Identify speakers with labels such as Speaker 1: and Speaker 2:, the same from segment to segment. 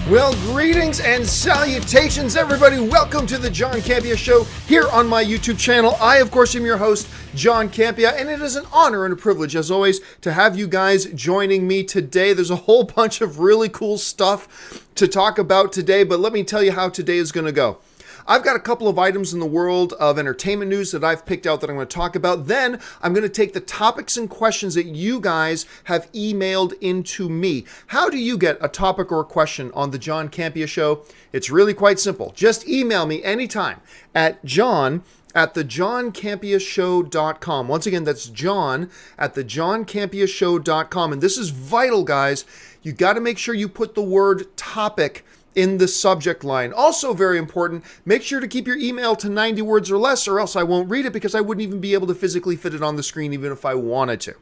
Speaker 1: Well, greetings and salutations, everybody. Welcome to the John Campea Show here on my YouTube channel. I, of course, am your host, John Campea, and it is an honor and a privilege, as always, to have you guys joining me today. There's a whole bunch of really cool stuff to talk about today, but let me tell you how today is going to go. I've got a couple of items in the world of entertainment news that I've picked out that I'm going to talk about. Then I'm going to take the topics and questions that you guys have emailed into me. How do you get a topic or a question on the John Campea Show? It's really quite simple. Just email me anytime at john@thejohncampeashow.com. Once again, that's john@thejohncampeashow.com. And this is vital, guys. You got to make sure you put the word topic in the subject line. Also very important, make sure to keep your email to 90 words or less, or else I won't read it because I wouldn't even be able to physically fit it on the screen even if I wanted to.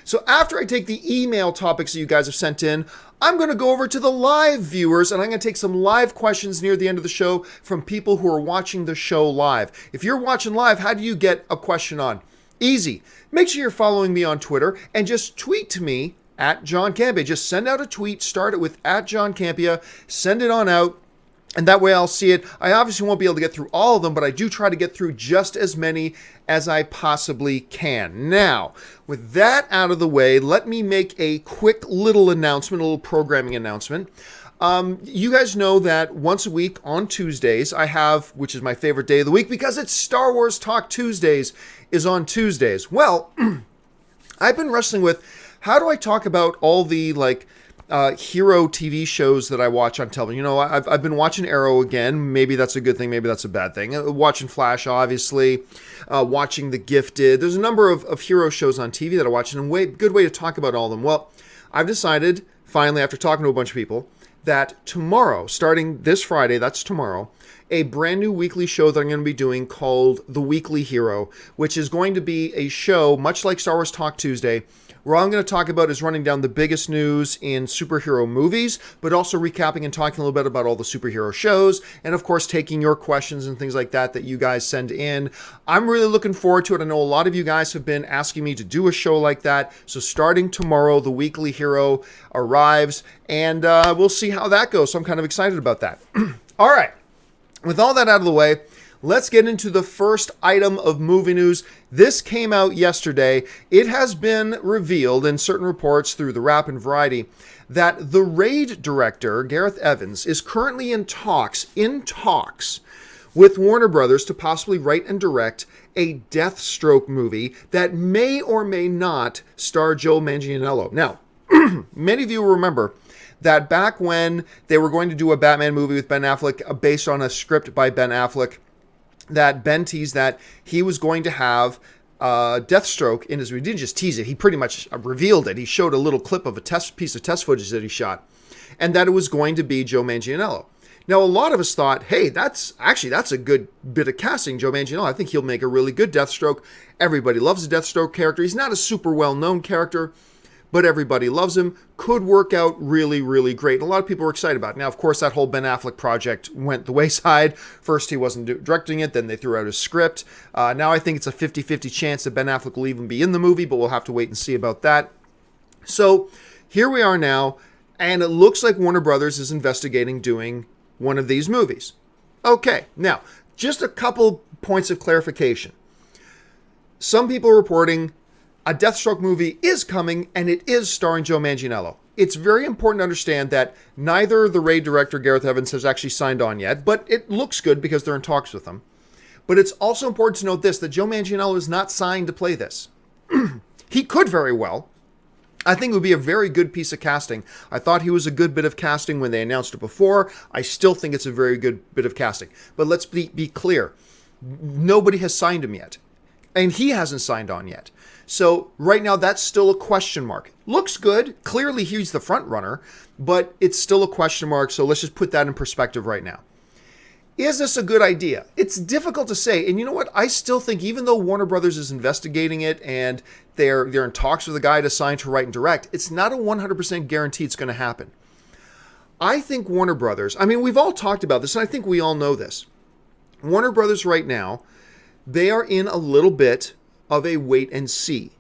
Speaker 1: So after I take the email topics that you guys have sent in, I'm going to go over to the live viewers and I'm going to take some live questions near the end of the show from people who are watching the show live. If you're watching live, how do you get a question on? Easy. Make sure you're following me on Twitter and just tweet to me at John Campea. Just send out a tweet, start it with at John Campea, send it on out, and that way I'll see it. I obviously won't be able to get through all of them, but I do try to get through just as many as I possibly can. Now, with that out of the way, let me make a quick little announcement, a little programming announcement. You guys know that once a week on Tuesdays, I have, which is my favorite day of the week because it's Star Wars Talk Tuesdays, is on Tuesdays. Well, I've been wrestling with how do I talk about all the hero TV shows that I watch on television? You know, I've been watching Arrow again. Maybe that's a good thing. Maybe that's a bad thing. Watching Flash, obviously. Watching The Gifted. There's a number of hero shows on TV that I watch, and a good way to talk about all of them. Well, I've decided, finally, after talking to a bunch of people, that tomorrow, starting this Friday, that's tomorrow, a brand new weekly show that I'm going to be doing called The Weekly Hero, which is going to be a show, much like Star Wars Talk Tuesday, where all I'm going to talk about is running down the biggest news in superhero movies, but also recapping and talking a little bit about all the superhero shows, and of course taking your questions and things like that you guys send in. I'm really looking forward to it. I know a lot of you guys have been asking me to do a show like that, so starting tomorrow, The Weekly Hero arrives, and we'll see how that goes, so I'm kind of excited about that. All right, with all that out of the way, let's get into the first item of movie news. This came out yesterday. It has been revealed in certain reports through the Wrap and Variety that the Raid director, Gareth Evans, is currently in talks with Warner Brothers to possibly write and direct a Deathstroke movie that may or may not star Joe Manganiello. Now, many of you will remember that back when they were going to do a Batman movie with Ben Affleck based on a script by Ben Affleck, that Ben teased that he was going to have Deathstroke in his... He didn't just tease it, he pretty much revealed it. He showed a little clip of a piece of test footage that he shot, and that it was going to be Joe Manganiello. Now, a lot of us thought, hey, that's a good bit of casting, Joe Manganiello. I think he'll make a really good Deathstroke. Everybody loves the Deathstroke character. He's not a super well-known character, but everybody loves him. Could work out really, really great. And a lot of people were excited about it. Now, of course, that whole Ben Affleck project went the wayside. First, he wasn't directing it. Then they threw out his script. Now I think it's a 50-50 chance that Ben Affleck will even be in the movie, but we'll have to wait and see about that. So here we are now, and it looks like Warner Brothers is investigating doing one of these movies. Okay, now, just a couple points of clarification. Some people are reporting a Deathstroke movie is coming, and it is starring Joe Manganiello. It's very important to understand that neither the Raid director, Gareth Evans, has actually signed on yet, but it looks good because they're in talks with him. But it's also important to note this, that Joe Manganiello is not signed to play this. He could very well. I think it would be a very good piece of casting. I thought he was a good bit of casting when they announced it before. I still think it's a very good bit of casting. But let's be clear. Nobody has signed him yet. And he hasn't signed on yet. So right now, that's still a question mark. Looks good. Clearly, he's the front runner, but it's still a question mark. So let's just put that in perspective right now. Is this a good idea? It's difficult to say. And you know what? I still think even though Warner Brothers is investigating it and they're in talks with a guy to sign to write and direct, it's not a 100% guarantee it's going to happen. I think Warner Brothers, I mean, we've all talked about this, and I think we all know this. Warner Brothers right now, they are in a little bit of a wait and see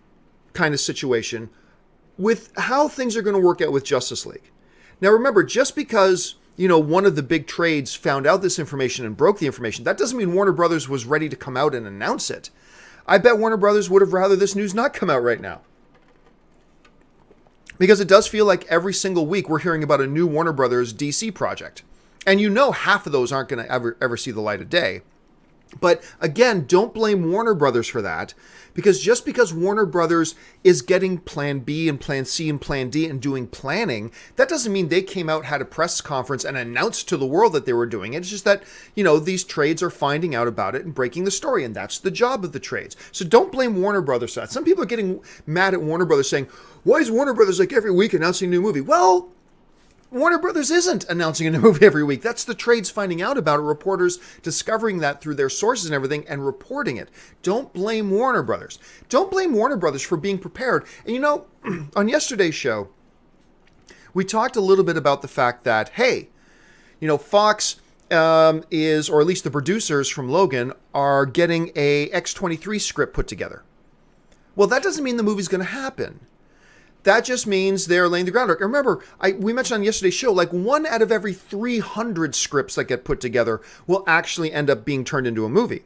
Speaker 1: kind of situation with how things are going to work out with Justice League. Now remember, just because, one of the big trades found out this information and broke the information, that doesn't mean Warner Brothers was ready to come out and announce it. I bet Warner Brothers would have rather this news not come out right now. Because it does feel like every single week we're hearing about a new Warner Brothers DC project. And half of those aren't going to ever see the light of day. But again, don't blame Warner Brothers for that, because just because Warner Brothers is getting Plan B and Plan C and Plan D and doing planning, that doesn't mean they came out, had a press conference and announced to the world that they were doing it. It's just that, these trades are finding out about it and breaking the story, and that's the job of the trades. So don't blame Warner Brothers for that. Some people are getting mad at Warner Brothers saying, why is Warner Brothers like every week announcing a new movie? Well, Warner Brothers isn't announcing a new movie every week. That's the trades finding out about it, reporters discovering that through their sources and everything and reporting it. Don't blame Warner Brothers. Don't blame Warner Brothers for being prepared. And on yesterday's show, we talked a little bit about the fact that, hey, Fox is, or at least the producers from Logan, are getting a X-23 script put together. Well, that doesn't mean the movie's going to happen. That just means they're laying the groundwork. Remember, we mentioned on yesterday's show, like 1 out of every 300 scripts that get put together will actually end up being turned into a movie.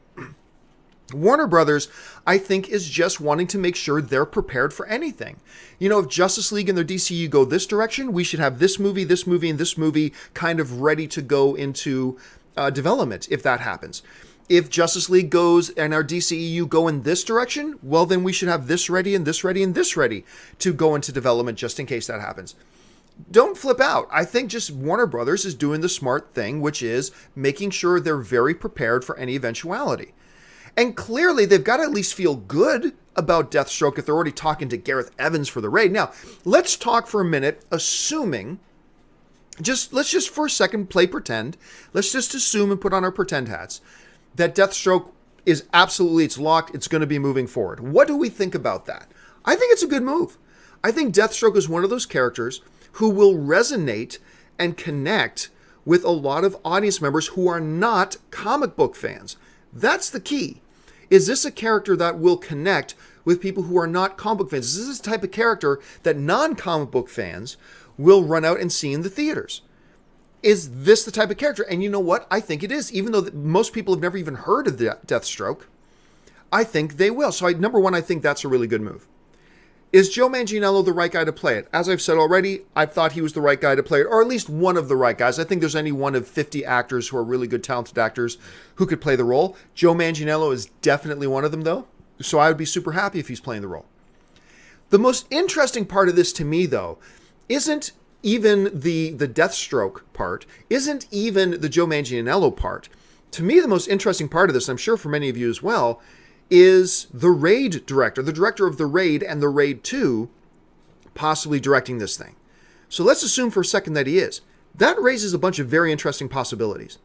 Speaker 1: Warner Brothers, I think, is just wanting to make sure they're prepared for anything. If Justice League and their DCU go this direction, we should have this movie, and this movie kind of ready to go into development if that happens. If Justice League goes and our DCEU go in this direction, well, then we should have this ready and this ready and this ready to go into development just in case that happens. Don't flip out. I think just Warner Brothers is doing the smart thing, which is making sure they're very prepared for any eventuality. And clearly, they've got to at least feel good about Deathstroke if they're already talking to Gareth Evans for the raid. Now, let's talk for a minute, assuming... let's just for a second play pretend. Let's just assume and put on our pretend hats that Deathstroke is absolutely, it's locked, it's going to be moving forward. What do we think about that? I think it's a good move. I think Deathstroke is one of those characters who will resonate and connect with a lot of audience members who are not comic book fans. That's the key. Is this a character that will connect with people who are not comic book fans? Is this the type of character that non-comic book fans will run out and see in the theaters? Is this the type of character? And you know what? I think it is. Even though most people have never even heard of Deathstroke, I think they will. So number one, I think that's a really good move. Is Joe Manganiello the right guy to play it? As I've said already, I thought he was the right guy to play it, or at least one of the right guys. I think there's any one of 50 actors who are really good, talented actors who could play the role. Joe Manganiello is definitely one of them, though. So I would be super happy if he's playing the role. The most interesting part of this to me, though, isn't even the Deathstroke part, isn't even the Joe Manganiello part. To me, the most interesting part of this, I'm sure for many of you as well, is the Raid director, the director of the Raid and the Raid 2, possibly directing this thing. So let's assume for a second that he is. That raises a bunch of very interesting possibilities.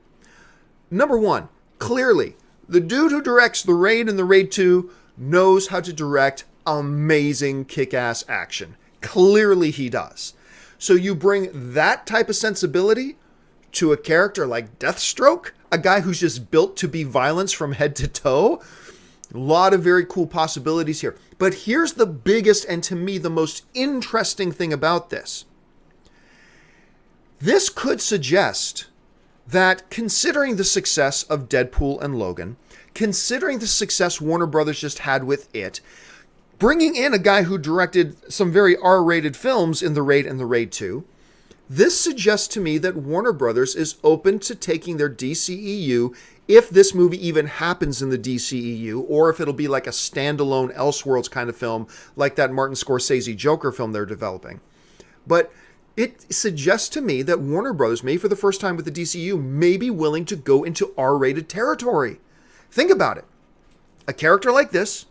Speaker 1: Number one, clearly, the dude who directs the Raid and the Raid 2 knows how to direct amazing kick-ass action. Clearly he does. So you bring that type of sensibility to a character like Deathstroke, a guy who's just built to be violence from head to toe. A lot of very cool possibilities here. But here's the biggest and to me the most interesting thing about this. This could suggest that considering the success of Deadpool and Logan, considering the success Warner Brothers just had with it, bringing in a guy who directed some very R-rated films in The Raid and The Raid 2, this suggests to me that Warner Brothers is open to taking their DCEU, if this movie even happens in the DCEU, or if it'll be like a standalone Elseworlds kind of film, like that Martin Scorsese Joker film they're developing. But it suggests to me that Warner Brothers, maybe for the first time with the DCEU, may be willing to go into R-rated territory. Think about it. A character like this,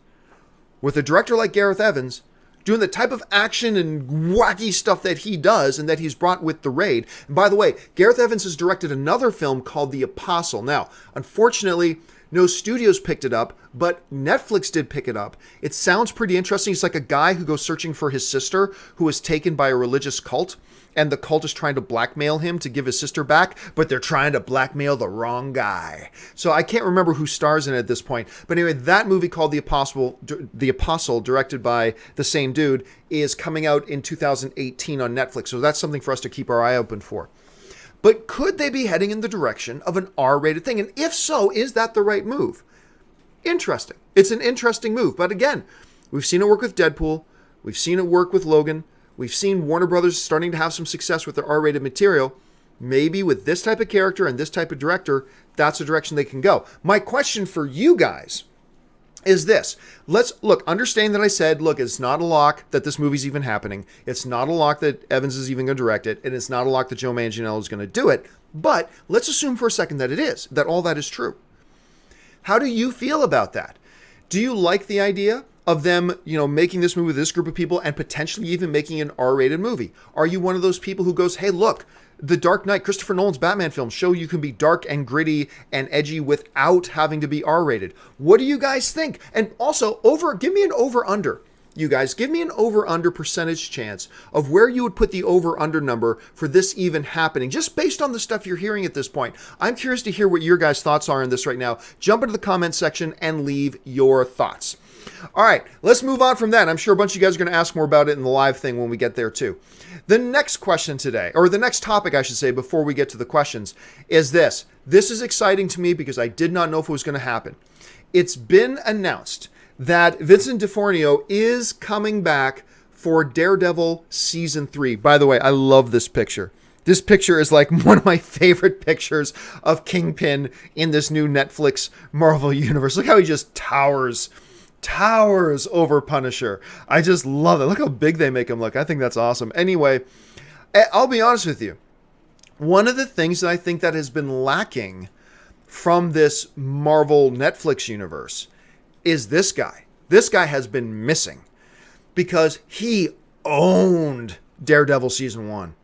Speaker 1: with a director like Gareth Evans, doing the type of action and wacky stuff that he does and that he's brought with The Raid. And by the way, Gareth Evans has directed another film called The Apostle. Now, unfortunately, no studios picked it up, but Netflix did pick it up. It sounds pretty interesting. It's like a guy who goes searching for his sister who was taken by a religious cult, and the cult is trying to blackmail him to give his sister back, but they're trying to blackmail the wrong guy. So I can't remember who stars in it at this point. But anyway, that movie called The Apostle, directed by the same dude, is coming out in 2018 on Netflix. So that's something for us to keep our eye open for. But could they be heading in the direction of an R-rated thing? And if so, is that the right move? Interesting. It's an interesting move. But again, we've seen it work with Deadpool. We've seen it work with Logan. We've seen Warner Brothers starting to have some success with their R-rated material. Maybe with this type of character and this type of director, that's the direction they can go. My question for you guys is this. Let's look, understand that I said, look, it's not a lock that this movie's even happening. It's not a lock that Evans is even going to direct it. And it's not a lock that Joe Manganiello is going to do it. But let's assume for a second that it is, that all that is true. How do you feel about that? Do you like the idea of them, making this movie with this group of people and potentially even making an R-rated movie? Are you one of those people who goes, hey, look, The Dark Knight, Christopher Nolan's Batman film, show you can be dark and gritty and edgy without having to be R-rated? What do you guys think? And also, give me an over-under. You guys, give me an over-under percentage chance of where you would put the over-under number for this even happening, just based on the stuff you're hearing at this point. I'm curious to hear what your guys' thoughts are on this right now. Jump into the comment section and leave your thoughts. All right, let's move on from that. I'm sure a bunch of you guys are going to ask more about it in the live thing when we get there too. The next question today, or the next topic, I should say, before we get to the questions, is this. This is exciting to me because I did not know if it was going to happen. It's been announced that Vincent D'Onofrio is coming back for Daredevil Season 3. By the way, I love this picture. This picture is like one of my favorite pictures of Kingpin in this new Netflix Marvel universe. Look how he just towers over Punisher. I just love it. Look how big they make him look. I think that's awesome. Anyway, I'll be honest with you. One of the things that I think that has been lacking from this Marvel Netflix universe is this guy. This guy has been missing because he owned Daredevil Season 1.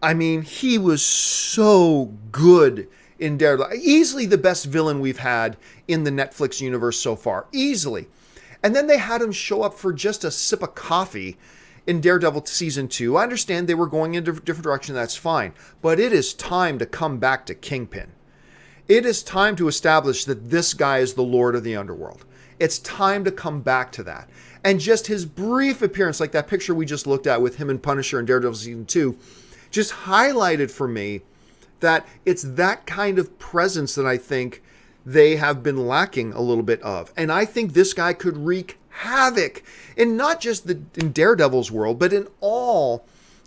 Speaker 1: I mean, he was so good in Daredevil. Easily the best villain we've had in the Netflix universe so far. Easily. And then they had him show up for just a sip of coffee in Daredevil Season 2. I understand they were going in a different direction. That's fine. But it is time to come back to Kingpin. It is time to establish that this guy is the Lord of the Underworld. It's time to come back to that. And just his brief appearance, like that picture we just looked at with him and Punisher in Daredevil Season 2, just highlighted for me that it's that kind of presence that I think they have been lacking a little bit of. And I think this guy could wreak havoc in not just in Daredevil's world, but in all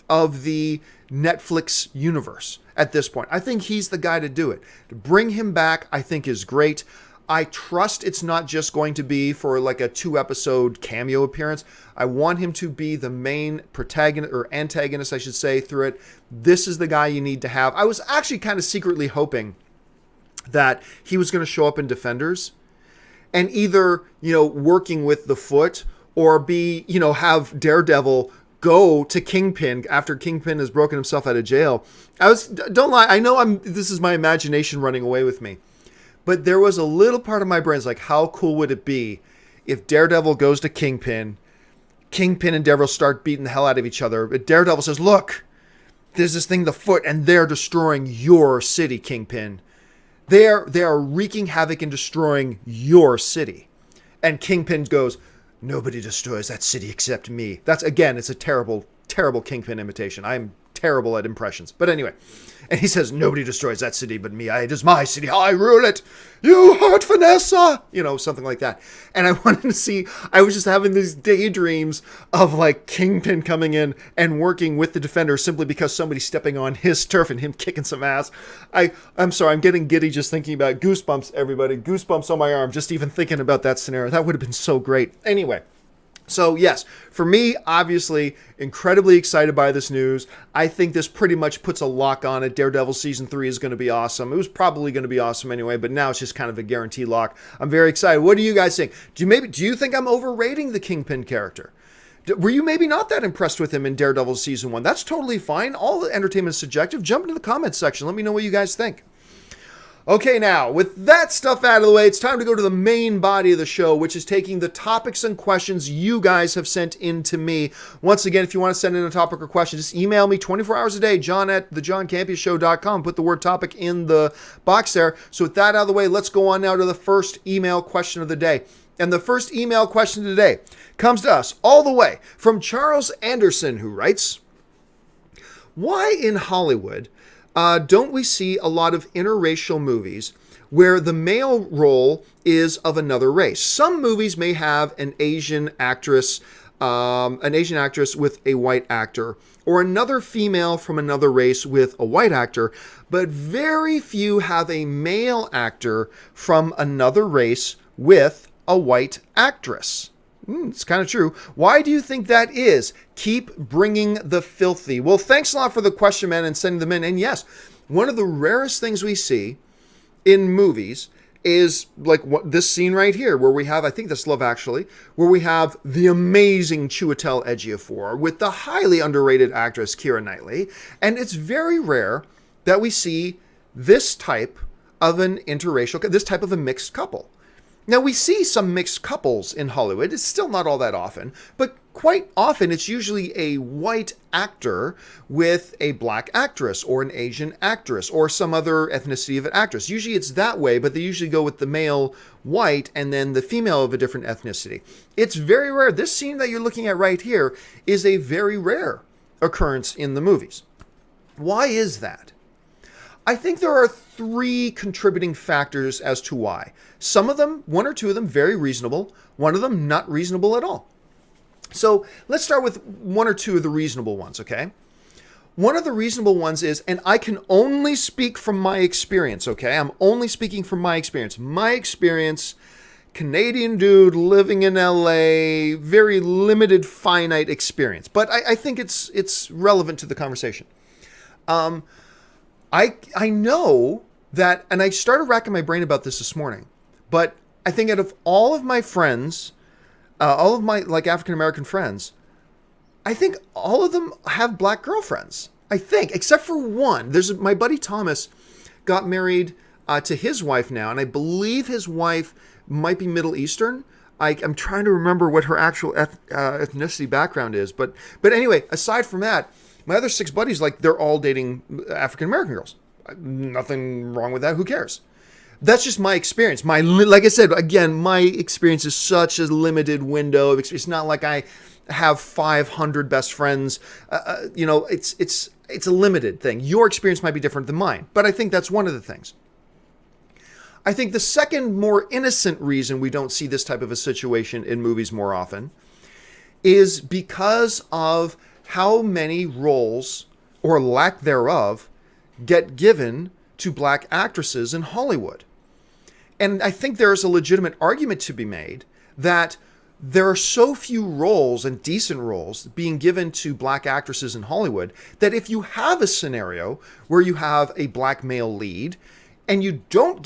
Speaker 1: of the Netflix universe at this point. I think he's the guy to do it. To bring him back, I think is great. I trust it's not just going to be for like a 2-episode cameo appearance. I want him to be the main protagonist, or antagonist, I should say, through it. This is the guy you need to have. I was actually kind of secretly hoping that he was going to show up in Defenders and either, working with the Foot or be, have Daredevil go to Kingpin after Kingpin has broken himself out of jail. Don't lie, I know this is my imagination running away with me. But there was a little part of my brain that's like, how cool would it be if Daredevil goes to Kingpin and Daredevil start beating the hell out of each other. But Daredevil says, look, there's this thing, the Foot, and they're destroying your city, Kingpin. They are wreaking havoc and destroying your city. And Kingpin goes, nobody destroys that city except me. It's a terrible, terrible Kingpin imitation. I'm terrible at impressions. But anyway. And he says, nobody destroys that city but me. It is my city. I rule it. You heart Vanessa. Something like that. And I wanted to see, I was just having these daydreams of like Kingpin coming in and working with the Defender simply because somebody's stepping on his turf and him kicking some ass. I'm sorry, I'm getting giddy just thinking about goosebumps, everybody. Goosebumps on my arm, just even thinking about that scenario. That would have been so great. Anyway. So yes, for me, obviously, incredibly excited by this news. I think this pretty much puts a lock on it. Daredevil Season 3 is going to be awesome. It was probably going to be awesome anyway, but now it's just kind of a guarantee lock. I'm very excited. What do you guys think? Do you think I'm overrating the Kingpin character? Were you maybe not that impressed with him in Daredevil Season 1? That's totally fine. All the entertainment is subjective. Jump into the comments section. Let me know what you guys think. Okay, now, with that stuff out of the way, it's time to go to the main body of the show, which is taking the topics and questions you guys have sent in to me. Once again, if you want to send in a topic or question, just email me 24 hours a day, john@thejohncampeashow.com. Put the word topic in the box there. So with that out of the way, let's go on now to the first email question of the day. And the first email question today comes to us all the way from Charles Anderson, who writes, why in Hollywood don't we see a lot of interracial movies where the male role is of another race? Some movies may have an Asian actress with a white actor, or another female from another race with a white actor, but very few have a male actor from another race with a white actress. It's kind of true. Why do you think that is? Keep bringing the filthy. Well, thanks a lot for the question, man, and sending them in. And yes, one of the rarest things we see in movies is like this scene right here, where we have, I think this Love Actually, where we have the amazing Chiwetel Ejiofor with the highly underrated actress Keira Knightley. And it's very rare that we see this type of an interracial, this type of a mixed couple. Now, we see some mixed couples in Hollywood. It's still not all that often, but quite often it's usually a white actor with a black actress or an Asian actress or some other ethnicity of an actress. Usually it's that way, but they usually go with the male white and then the female of a different ethnicity. It's very rare. This scene that you're looking at right here is a very rare occurrence in the movies. Why is that? I think there are three contributing factors as to why. Some of them, one or two of them, very reasonable. One of them, not reasonable at all. So let's start with one or two of the reasonable ones, okay? One of the reasonable ones is, and I can only speak from my experience, okay? I'm only speaking from my experience. My experience, Canadian dude living in LA, very limited, finite experience. But I think it's relevant to the conversation. I know that, and I started racking my brain about this morning, but I think out of all of my friends, all of my like African-American friends, I think all of them have black girlfriends. I think, except for one. My buddy Thomas got married to his wife now, and I believe his wife might be Middle Eastern. I'm trying to remember what her actual ethnicity background is, but anyway, aside from that, my other 6 buddies, like, they're all dating African-American girls. Nothing wrong with that. Who cares? That's just my experience. Like I said, again, my experience is such a limited window of experience. It's not like I have 500 best friends. It's a limited thing. Your experience might be different than mine, but I think that's one of the things. I think the second, more innocent reason we don't see this type of a situation in movies more often is because of how many roles, or lack thereof, get given to black actresses in Hollywood. And I think there's a legitimate argument to be made that there are so few roles and decent roles being given to black actresses in Hollywood that if you have a scenario where you have a black male lead and you don't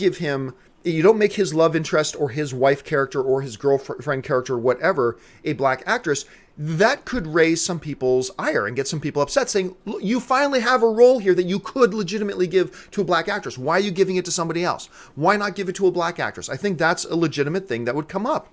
Speaker 1: make his love interest or his wife character or his girlfriend character or whatever a black actress, that could raise some people's ire and get some people upset, saying, you finally have a role here that you could legitimately give to a black actress. Why are you giving it to somebody else? Why not give it to a black actress? I think that's a legitimate thing that would come up.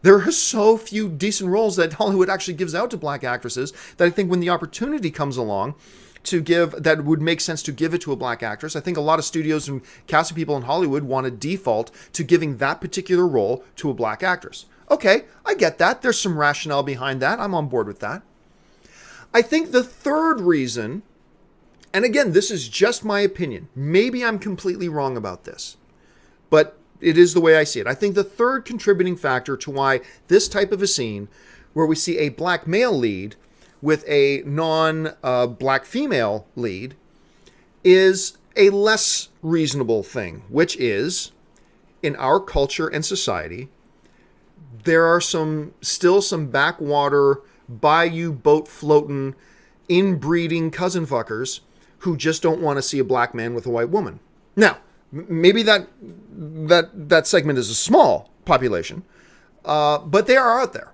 Speaker 1: There are so few decent roles that Hollywood actually gives out to black actresses that I think when the opportunity comes along to give, that would make sense to give it to a black actress. I think a lot of studios and casting people in Hollywood want to default to giving that particular role to a black actress. Okay, I get that. There's some rationale behind that. I'm on board with that. I think the third reason, and again, this is just my opinion. Maybe I'm completely wrong about this, but it is the way I see it. I think the third contributing factor to why this type of a scene, where we see a black male lead with a non-black female lead, is a less reasonable thing, which is, in our culture and society, there are still some backwater, bayou boat floating, inbreeding cousin fuckers who just don't want to see a black man with a white woman. Now, maybe that segment is a small population, but they are out there.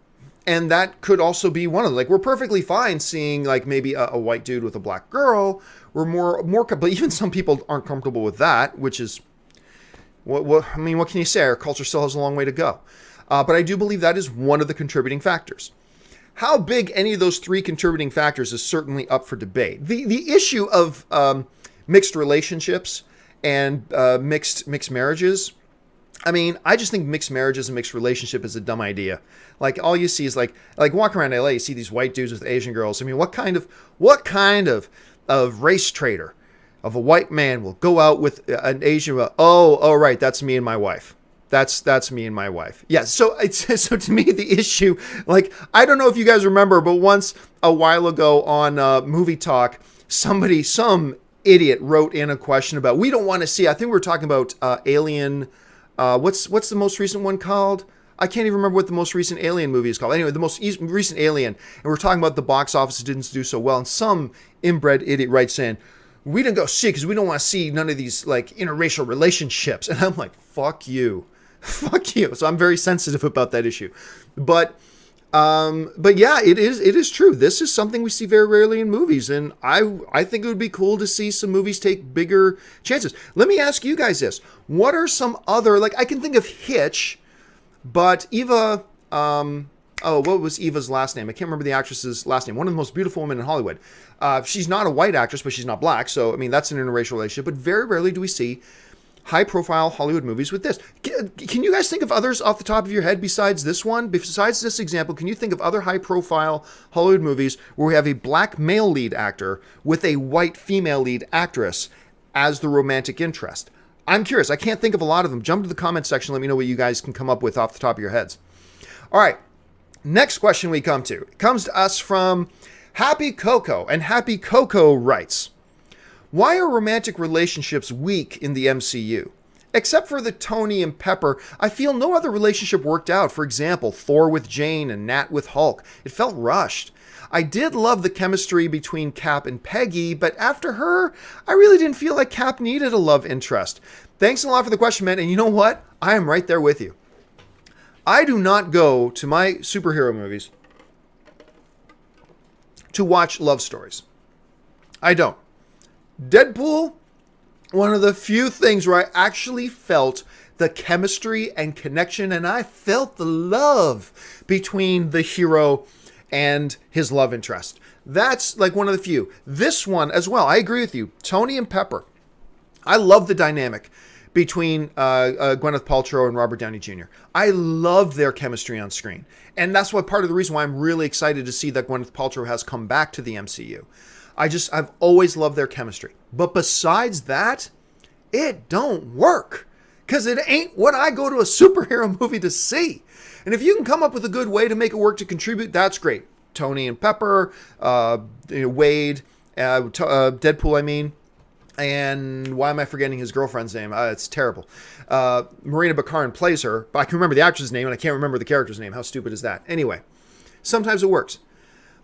Speaker 1: And that could also be one of them. Like, we're perfectly fine seeing, like, maybe a white dude with a black girl. We're more, but even some people aren't comfortable with that, which is, what can you say? Our culture still has a long way to go. But I do believe that is one of the contributing factors. How big any of those three contributing factors is certainly up for debate. The issue of mixed relationships and mixed marriages, I mean, I just think mixed marriages and mixed relationship is a dumb idea. Like, all you see is like walking around LA, you see these white dudes with Asian girls. I mean, what kind of race traitor of a white man will go out with an Asian. Oh, right, that's me and my wife. That's me and my wife. Yeah. So so to me, the issue, like, I don't know if you guys remember, but once a while ago on Movie Talk, some idiot wrote in a question about, we don't want to see, I think we were talking about Alien. What's the most recent one called? I can't even remember what the most recent Alien movie is called. Anyway, the most recent Alien. And we're talking about the box office didn't do so well. And some inbred idiot writes in, we didn't go see it because we don't want to see none of these like interracial relationships. And I'm like, fuck you. Fuck you. So I'm very sensitive about that issue. But yeah, it is true. This is something we see very rarely in movies. And I think it would be cool to see some movies take bigger chances. Let me ask you guys this. What are some other, like, I can think of Hitch, but Eva, what was Eva's last name? I can't remember the actress's last name. One of the most beautiful women in Hollywood. She's not a white actress, but she's not black. So, I mean, that's an interracial relationship. But very rarely do we see high-profile Hollywood movies with this. Can you guys think of others off the top of your head besides this one? Besides this example, can you think of other high-profile Hollywood movies where we have a black male lead actor with a white female lead actress as the romantic interest? I'm curious. I can't think of a lot of them. Jump to the comment section. Let me know what you guys can come up with off the top of your heads. All right. Next question we come to. It comes to us from Happycoco. And Happycoco writes, why are romantic relationships weak in the MCU? Except for the Tony and Pepper, I feel no other relationship worked out. For example, Thor with Jane and Nat with Hulk. It felt rushed. I did love the chemistry between Cap and Peggy, but after her, I really didn't feel like Cap needed a love interest. Thanks a lot for the question, man. And you know what? I am right there with you. I do not go to my superhero movies to watch love stories. I don't. Deadpool, one of the few things where I actually felt the chemistry and connection, and I felt the love between the hero and his love interest. That's like one of the few. This one as well, I agree with you. Tony and Pepper. I love the dynamic between Gwyneth Paltrow and Robert Downey Jr. I love their chemistry on screen. And that's what part of the reason why I'm really excited to see that Gwyneth Paltrow has come back to the MCU. I've always loved their chemistry. But besides that, it don't work. Because it ain't what I go to a superhero movie to see. And if you can come up with a good way to make it work to contribute, that's great. Tony and Pepper, Wade, Deadpool, I mean. And why am I forgetting his girlfriend's name? It's terrible. Marina Baccarin plays her, but I can remember the actress's name and I can't remember the character's name. How stupid is that? Anyway, sometimes it works.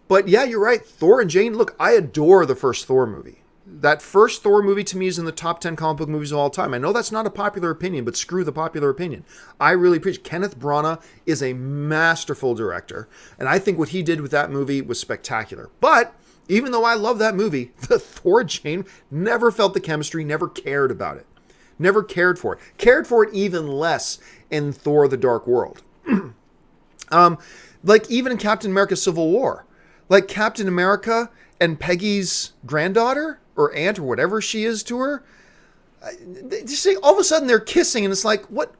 Speaker 1: But yeah, you're right. Thor and Jane, look, I adore the first Thor movie. That first Thor movie to me is in the top 10 comic book movies of all time. I know that's not a popular opinion, but screw the popular opinion. I really appreciate Kenneth Branagh is a masterful director. And I think what he did with that movie was spectacular. But even though I love that movie, the Thor Jane never felt the chemistry, never cared about it. Never cared for it. Cared for it even less in Thor the Dark World. Like even in Captain America Civil War. Like Captain America and Peggy's granddaughter or aunt or whatever she is to her. Just say all of a sudden they're kissing and it's like, what?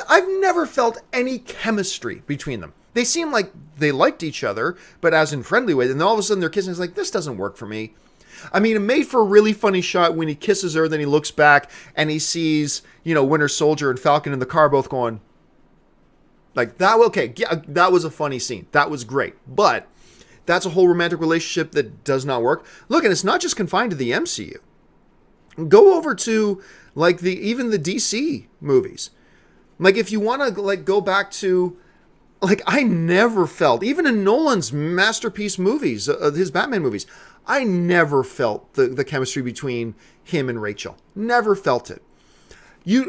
Speaker 1: I've never felt any chemistry between them. They seem like they liked each other, but as in friendly ways. And then all of a sudden they're kissing. It's like, this doesn't work for me. I mean, it made for a really funny shot when he kisses her, then he looks back and he sees, Winter Soldier and Falcon in the car both going like that. Okay, yeah, that was a funny scene. That was great. But that's a whole romantic relationship that does not work. Look, and it's not just confined to the MCU. Go over to like even the DC movies. Like if you want to like go back to like I never felt, even in Nolan's masterpiece movies, his Batman movies, I never felt the chemistry between him and Rachel. Never felt it.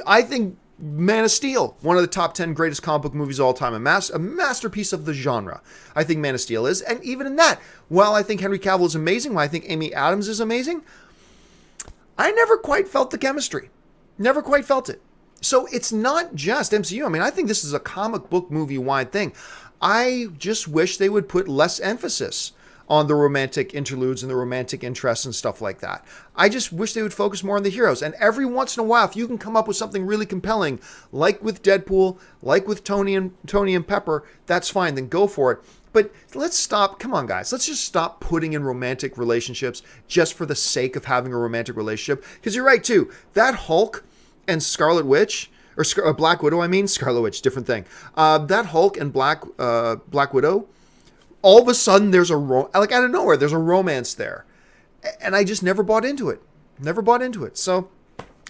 Speaker 1: I think Man of Steel, one of the top 10 greatest comic book movies of all time, a masterpiece of the genre. I think Man of Steel is. And even in that, while I think Henry Cavill is amazing, while I think Amy Adams is amazing, I never quite felt the chemistry. Never quite felt it. So it's not just MCU. I mean, I think this is a comic book movie-wide thing. I just wish they would put less emphasis on the romantic interludes and the romantic interests and stuff like that. I just wish they would focus more on the heroes. And every once in a while, if you can come up with something really compelling, like with Deadpool, like with Tony and Pepper, that's fine, then go for it. But let's stop. Come on, guys. Let's just stop putting in romantic relationships just for the sake of having a romantic relationship. Because you're right, too. That Hulk and Scarlet Witch, or Black Widow, I mean. Scarlet Witch, different thing. That Hulk and Black Widow, all of a sudden, there's like out of nowhere, there's a romance there. And I just never bought into it. Never bought into it. So,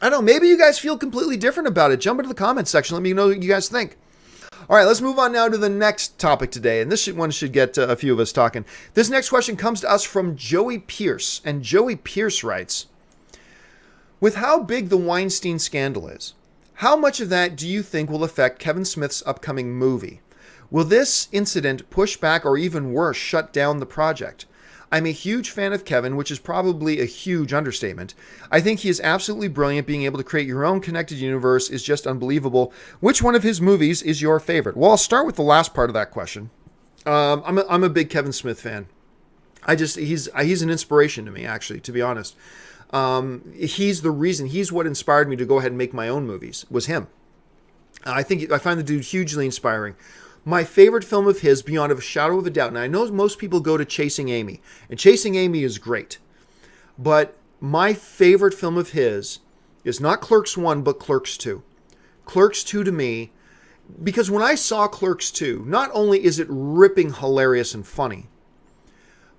Speaker 1: I don't know. Maybe you guys feel completely different about it. Jump into the comments section. Let me know what you guys think. All right, let's move on now to the next topic today. And this one should get a few of us talking. This next question comes to us from Joey Pierce. And Joey Pierce writes, with how big the Weinstein scandal is, how much of that do you think will affect Kevin Smith's upcoming movie? Will this incident push back or even worse, shut down the project? I'm a huge fan of Kevin, which is probably a huge understatement. I think he is absolutely brilliant. Being able to create your own connected universe is just unbelievable. Which one of his movies is your favorite? Well, I'll start with the last part of that question. I'm a big Kevin Smith fan. He's an inspiration to me, actually, to be honest. He's the reason. He's what inspired me to go ahead and make my own movies, was him. I find the dude hugely inspiring. My favorite film of his, beyond a shadow of a doubt, and I know most people go to Chasing Amy, and Chasing Amy is great, but my favorite film of his is not Clerks 1, but Clerks 2. Clerks 2 to me, because when I saw Clerks 2, not only is it ripping hilarious and funny,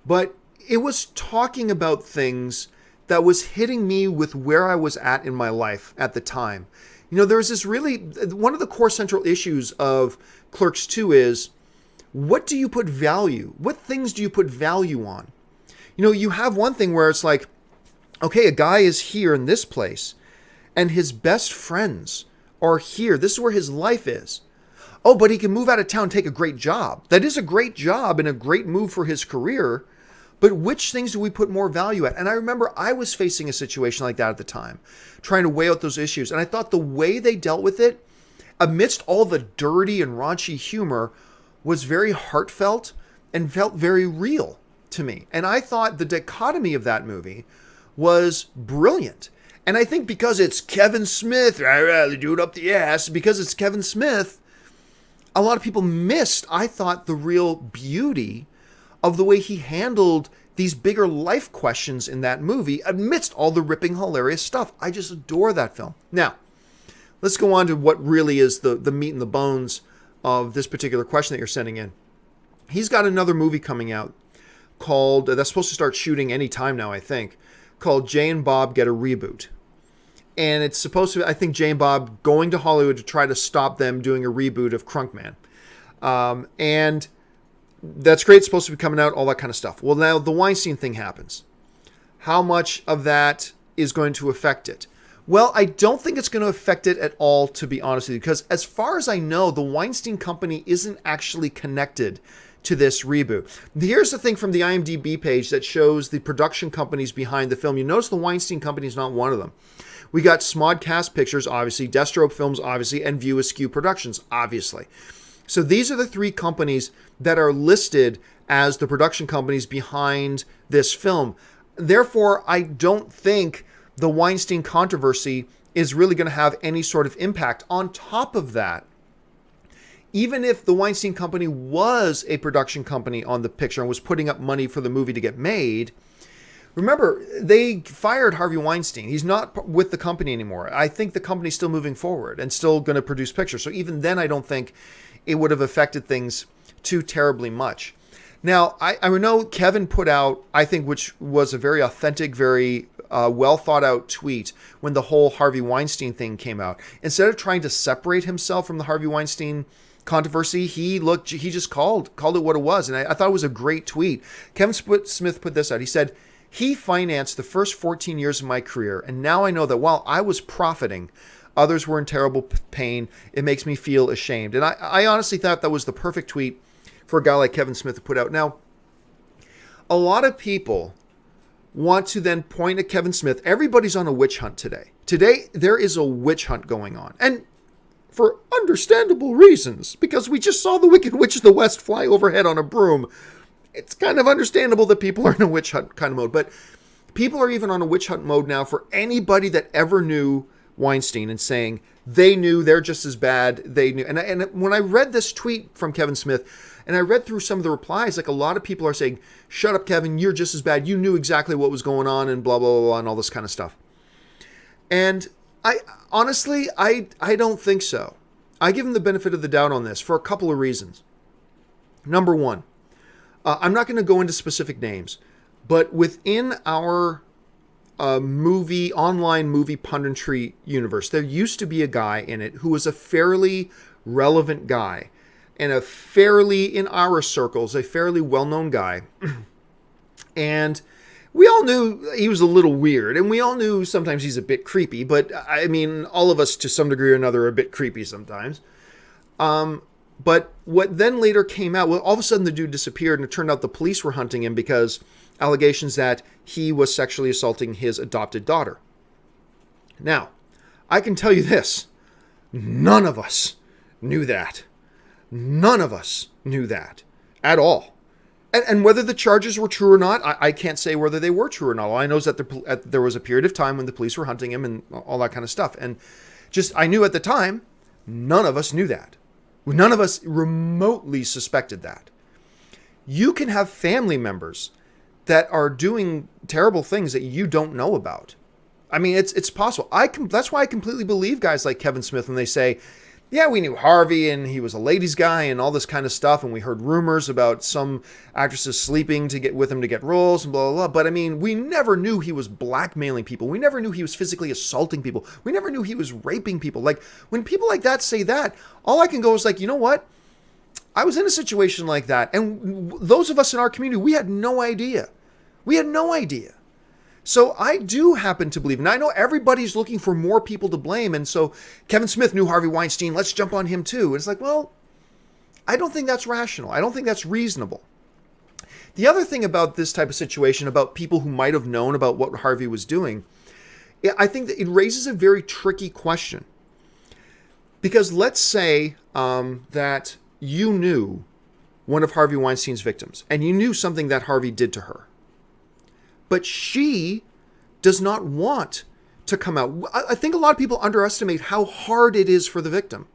Speaker 1: but it was talking about things that was hitting me with where I was at in my life at the time. You know, there's this really, one of the core central issues of Clerks 2 is, what do you put value? What things do you put value on? You know, you have one thing where it's like, okay, a guy is here in this place, and his best friends are here. This is where his life is. Oh, but he can move out of town and take a great job. That is a great job and a great move for his career. But which things do we put more value at? And I remember I was facing a situation like that at the time, trying to weigh out those issues. And I thought the way they dealt with it, amidst all the dirty and raunchy humor, was very heartfelt and felt very real to me. And I thought the dichotomy of that movie was brilliant. And I think because it's Kevin Smith, I'd rather do it up the ass, because it's Kevin Smith, a lot of people missed, I thought, the real beauty of the way he handled these bigger life questions in that movie amidst all the ripping, hilarious stuff. I just adore that film. Now, let's go on to what really is the meat and the bones of this particular question that you're sending in. He's got another movie coming out called, that's supposed to start shooting any time now, I think, called Jay and Bob Get a Reboot. And it's supposed to, I think, Jay and Bob going to Hollywood to try to stop them doing a reboot of Crunkman. And that's great. It's supposed to be coming out, all that kind of stuff. Well, now the Weinstein thing happens. How much of that is going to affect it? Well, I don't think it's going to affect it at all, to be honest with you, because as far as I know, the Weinstein Company isn't actually connected to this reboot. Here's the thing from the IMDb page that shows the production companies behind the film. You notice the Weinstein Company is not one of them. We got Smodcast Pictures, obviously, Deathstroke Films, obviously, and View Askew Productions, obviously. So these are the three companies that are listed as the production companies behind this film. Therefore, I don't think the Weinstein controversy is really going to have any sort of impact. On top of that, even if the Weinstein Company was a production company on the picture and was putting up money for the movie to get made, remember, they fired Harvey Weinstein. He's not with the company anymore. I think the company's still moving forward and still going to produce pictures. So even then, I don't think it would have affected things too terribly much. Now, I know Kevin put out, I think, which was a very authentic, very well thought out tweet when the whole Harvey Weinstein thing came out. Instead of trying to separate himself from the Harvey Weinstein controversy, he just called it what it was. And I thought it was a great tweet. Kevin Smith put this out. He said, "He financed the first 14 years of my career. And now I know that while I was profiting, others were in terrible pain. It makes me feel ashamed." And I honestly thought that was the perfect tweet for a guy like Kevin Smith to put out. Now, a lot of people want to then point at Kevin Smith. Everybody's on a witch hunt today. Today, there is a witch hunt going on. And for understandable reasons, because we just saw the Wicked Witch of the West fly overhead on a broom. it's kind of understandable that people are in a witch hunt kind of mode. But people are even on a witch hunt mode now for anybody that ever knew Weinstein and saying they knew, they're just as bad, they knew. And when I read this tweet from Kevin Smith, and I read through some of the replies, like a lot of people are saying, shut up, Kevin, you're just as bad. You knew exactly what was going on and blah, blah, blah, blah, and all this kind of stuff. And I honestly, I don't think so. I give him the benefit of the doubt on this for a couple of reasons. Number one, I'm not going to go into specific names, but within our online movie punditry universe, there used to be a guy in it who was a fairly relevant guy and a fairly, in our circles, a fairly well-known guy. And we all knew he was a little weird, and we all knew sometimes he's a bit creepy, but I mean, all of us to some degree or another are a bit creepy sometimes. But what then later came out, well, all of a sudden the dude disappeared, and it turned out the police were hunting him because allegations that he was sexually assaulting his adopted daughter. Now, I can tell you this, none of us knew that. None of us knew that at all. And whether the charges were true or not, I can't say whether they were true or not. All I know is that there was a period of time when the police were hunting him and all that kind of stuff. And I knew at the time, none of us knew that. None of us remotely suspected that. You can have family members that are doing terrible things that you don't know about. I mean, it's possible. That's why I completely believe guys like Kevin Smith when they say, yeah, we knew Harvey and he was a ladies guy and all this kind of stuff. And we heard rumors about some actresses sleeping to get with him to get roles and blah, blah, blah. But I mean, we never knew he was blackmailing people. We never knew he was physically assaulting people. We never knew he was raping people. Like when people like that say that, all I can go is like, you know what? I was in a situation like that. And those of us in our community, we had no idea. We had no idea. So I do happen to believe, and I know everybody's looking for more people to blame. And so Kevin Smith knew Harvey Weinstein. Let's jump on him too. And it's like, well, I don't think that's rational. I don't think that's reasonable. The other thing about this type of situation, about people who might have known about what Harvey was doing, I think that it raises a very tricky question. Because let's say that you knew one of Harvey Weinstein's victims, and you knew something that Harvey did to her. But she does not want to come out. I think a lot of people underestimate how hard it is for the victim.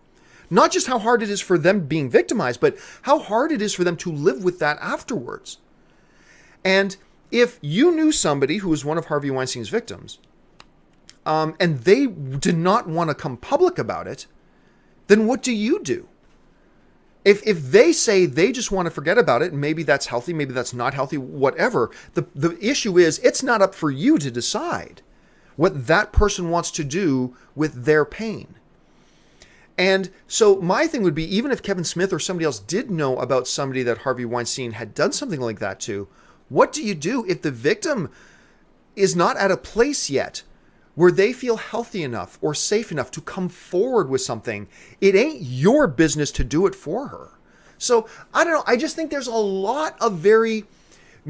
Speaker 1: Not just how hard it is for them being victimized, but how hard it is for them to live with that afterwards. And if you knew somebody who was one of Harvey Weinstein's victims, and they did not want to come public about it, then what do you do? If they say they just want to forget about it, and maybe that's healthy, maybe that's not healthy, whatever, the issue is it's not up for you to decide what that person wants to do with their pain. And so my thing would be, even if Kevin Smith or somebody else did know about somebody that Harvey Weinstein had done something like that to, what do you do if the victim is not at a place yet where they feel healthy enough or safe enough to come forward with something? It ain't your business to do it for her. So I don't know. I just think there's a lot of very